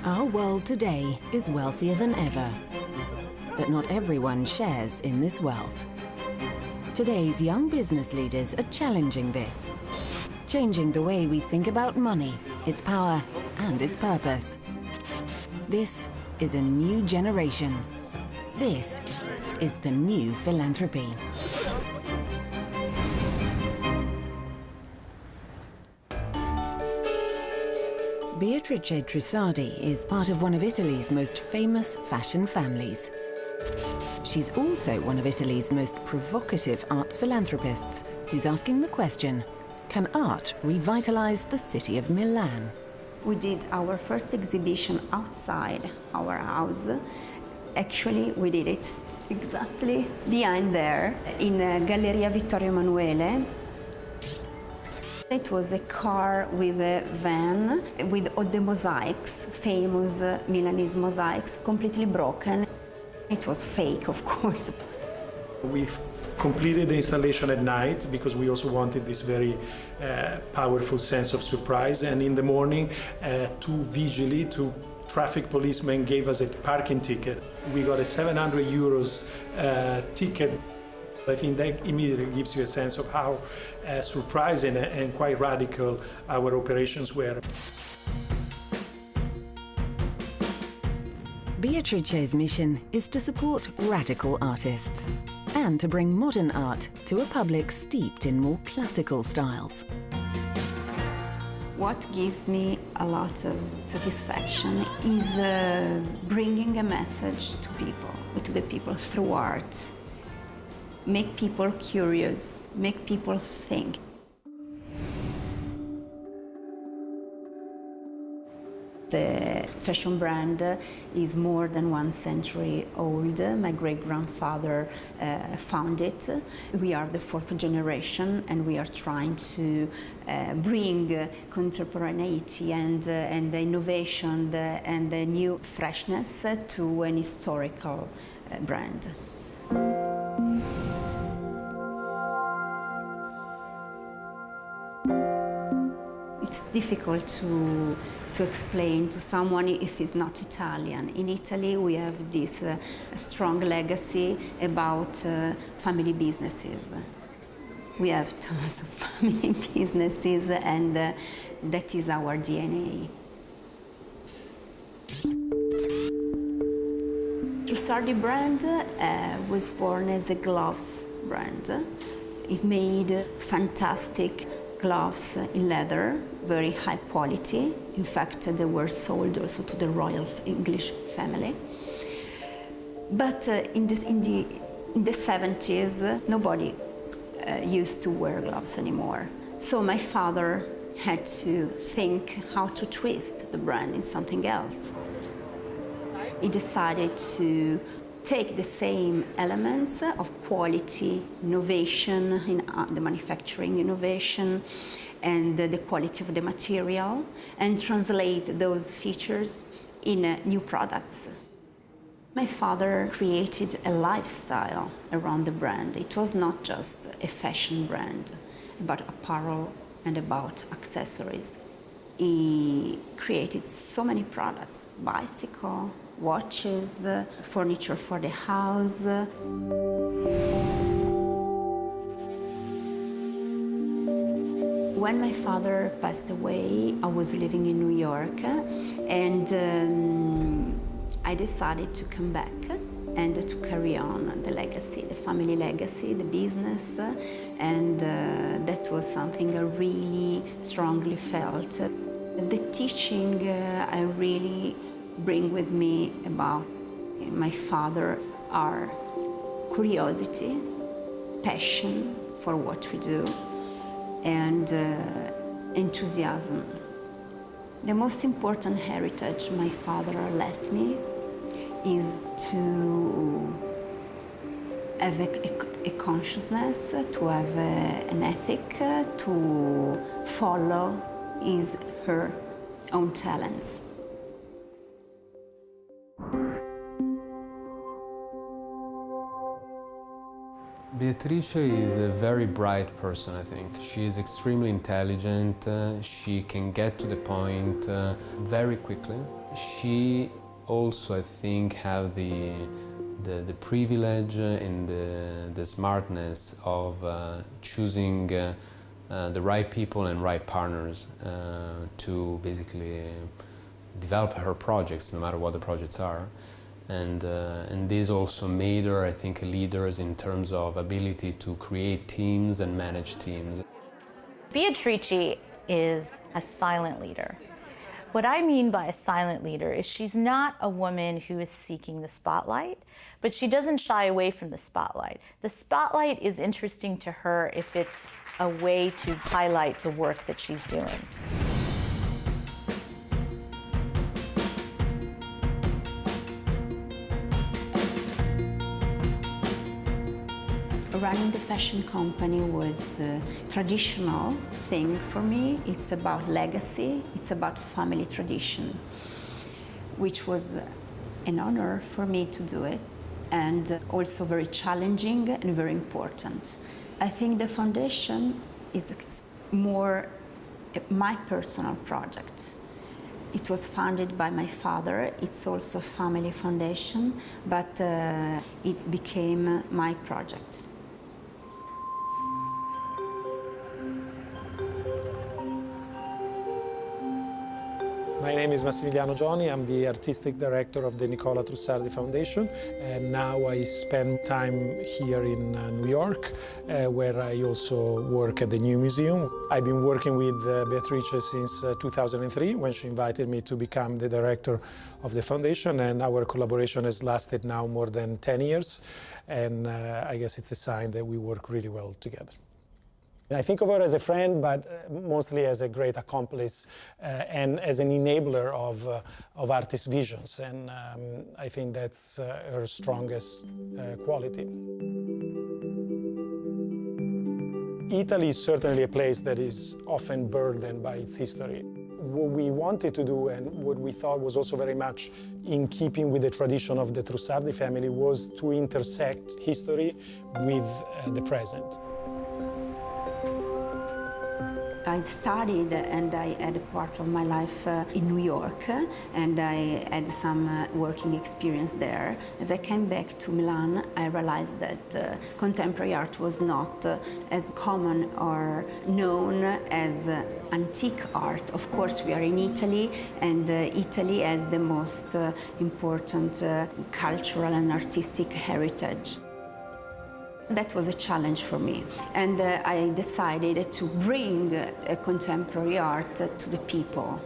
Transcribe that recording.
Our world today is wealthier than ever, but not everyone shares in this wealth. Today's young business leaders are challenging this, changing the way we think about money, its power, and its purpose. This is a new generation. This is the new philanthropy. Beatrice Trussardi is part of one of Italy's most famous fashion families. She's also one of Italy's most provocative arts philanthropists, who's asking the question, can art revitalize the city of Milan? We did our first exhibition outside our house. Actually, we did it exactly behind there, in Galleria Vittorio Emanuele. It was a car with a van with all the mosaics, famous Milanese mosaics, completely broken. It was fake, of course. We've completed the installation at night because we also wanted this very powerful sense of surprise. And in the morning, two traffic policemen gave us a parking ticket. We got a 700 euros ticket. I think that immediately gives you a sense of how surprising and quite radical our operations were. Beatrice's mission is to support radical artists and to bring modern art to a public steeped in more classical styles. What gives me a lot of satisfaction is bringing a message to the people through art. Make people curious, make people think. The fashion brand is more than 1 century old. My great-grandfather founded it. We are the 4th generation, and we are trying to bring contemporaneity and the innovation and the new freshness to an historical brand. It's difficult to explain to someone if he's not Italian. In Italy, we have this strong legacy about family businesses. We have tons of family businesses, and that is our DNA. Trussardi brand was born as a gloves brand. It made fantastic gloves in leather, very high quality. In fact, they were sold also to the royal English family. But in the 70s, nobody used to wear gloves anymore. So my father had to think how to twist the brand in something else. He decided to take the same elements of quality, innovation, in the manufacturing innovation, and the quality of the material, and translate those features in new products. My father created a lifestyle around the brand. It was not just a fashion brand, about apparel and about accessories. He created so many products, bicycle, watches, furniture for the house. When my father passed away, I was living in New York, and I decided to come back and to carry on the legacy, the family legacy, the business, and that was something I really strongly felt. The teaching I really bring with me about my father are curiosity, passion for what we do, and enthusiasm. The most important heritage my father left me is to have a consciousness, to have an ethic, to follow her own talents. Beatrice is a very bright person, I think. She is extremely intelligent. She can get to the point very quickly. She also, I think, have the privilege and the smartness of choosing the right people and right partners to basically develop her projects, no matter what the projects are. And this also made her, I think, a leader in terms of ability to create teams and manage teams. Beatrice is a silent leader. What I mean by a silent leader is she's not a woman who is seeking the spotlight, but she doesn't shy away from the spotlight. The spotlight is interesting to her if it's a way to highlight the work that she's doing. Running the fashion company was a traditional thing for me. It's about legacy, it's about family tradition, which was an honor for me to do it, and also very challenging and very important. I think the foundation is more my personal project. It was founded by my father. It's also a family foundation, but it became my project. My name is Massimiliano Gioni. I'm the artistic director of the Nicola Trussardi Foundation, and now I spend time here in New York, where I also work at the New Museum. I've been working with Beatrice since 2003, when she invited me to become the director of the foundation, and our collaboration has lasted now more than 10 years, and I guess it's a sign that we work really well together. I think of her as a friend, but mostly as a great accomplice and as an enabler of artist visions, and I think that's her strongest quality. Italy is certainly a place that is often burdened by its history. What we wanted to do, and what we thought was also very much in keeping with the tradition of the Trussardi family, was to intersect history with the present. I studied and I had a part of my life in New York, and I had some working experience there. As I came back to Milan, I realized that contemporary art was not as common or known as antique art. Of course, we are in Italy, and Italy has the most important cultural and artistic heritage. That was a challenge for me, and I decided to bring contemporary art to the people.